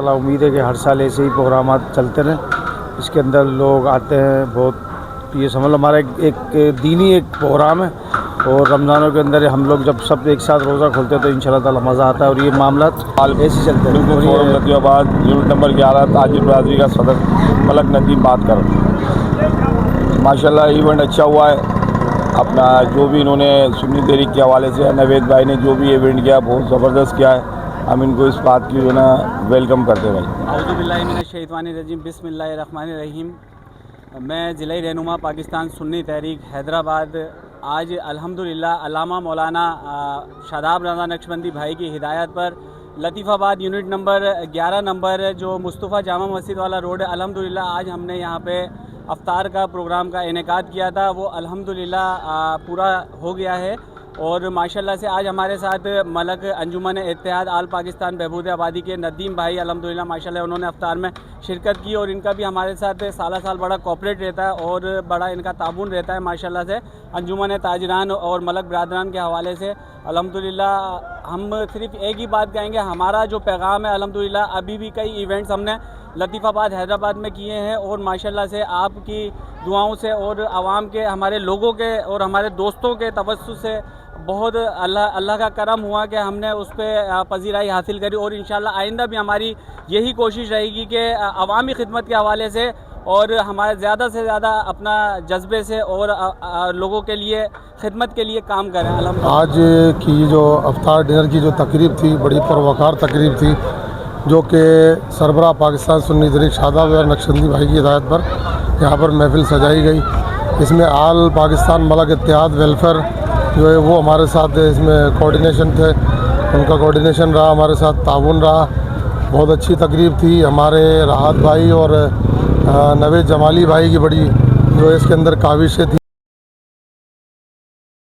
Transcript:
ताला उम्मीद है कि हर साल ऐसे ही प्रोग्राम चलते रहें। इसके अंदर लोग आते हैं, बहुत ये समझ लो हमारा एक दीनी एक प्रोग्राम है और रमज़ानों के अंदर हम लोग जब सब एक साथ रोज़ा खोलते हैं तो इंशाल्लाह ताला मज़ा आता है और ये मामला ऐसे चलते हैं। फोरम लतीफ़ाबाद यूनिट नंबर 11 ताजिर बरादरी का सदर मलक नदीम बात कर। माशाल्लाह इवेंट अच्छा हुआ है। अपना जो भी इन्होंने सुन्नी तहरीक के हवाले से नवेद भाई ने जो भी इवेंट किया बहुत ज़बरदस्त किया है। हम इनको इस बात की जो ना वेलकम करते हैं भाई। औज़ु बिल्लाहि मिनश शैतानिर रजीम, बिस्मिल्लाहिर रहमानिर रहीम। मैं ज़िला रहनुमा पाकिस्तान सुन्नी तहरीक हैदराबाद आज अल्हम्दुलिल्लाह अल्लामा मौलाना शादाब रज़ा नक्शबंदी भाई की हिदायत पर लतीफ़ाबाद यूनिट नंबर 11 नंबर जो मुस्तफ़ा जामा मस्जिद वाला रोड है, अल्हम्दुलिल्लाह आज हमने यहाँ पे अफ्तार का प्रोग्राम का इनेकाद किया था। वो अल्हम्दुलिल्लाह पूरा हो गया है और माशाल्लाह से आज हमारे साथ मलक अंजुमन इत्तेहाद आल पाकिस्तान बहबूद आबादी के नदीम भाई अल्हम्दुलिल्लाह माशाल्लाह उन्होंने अफ्तार में शिरकत की और इनका भी हमारे साथ साल साल बड़ा कोऑपरेट रहता है और बड़ा इनका ताबून रहता है माशाल्लाह से अंजुमन ताजरान और मलक बरदरान के हवाले से। अल्हम्दुलिल्लाह हम सिर्फ एक ही बात कहेंगे, हमारा जो पैगाम है अल्हम्दुलिल्लाह अभी भी कई इवेंट्स हमने लतीफ़ाबाद हैदराबाद में किए हैं और माशाल्लाह से आपकी दुआओं से और आवाम के हमारे लोगों के और हमारे दोस्तों के तवज्जुह से बहुत अल्लाह का करम हुआ कि हमने उस पर पजीराई हासिल करी और इंशाल्लाह आइंदा भी हमारी यही कोशिश रहेगी कि अवामी खिदमत के हवाले से और हमारे ज़्यादा से ज़्यादा अपना जज्बे से और लोगों के लिए खिदमत के लिए काम करें। आज की जो अफ्तार डिनर की जो तकरीब थी बड़ी परवकार तकरीब थी जो कि सरबराह पाकिस्तान सुन्नी तहरीक शादाब नक्शबंदी भाई की हिदायत पर यहाँ पर महफिल सजाई गई। इसमें आल पाकिस्तान मलक इत्तेहाद वेलफेयर जो है वो हमारे साथ इसमें कोऑर्डिनेशन थे, उनका कोऑर्डिनेशन रहा, हमारे साथ ताउन रहा। बहुत अच्छी तकरीब थी। हमारे राहत भाई और नवेद जमाली भाई की बड़ी जो इसके अंदर काविशें थी।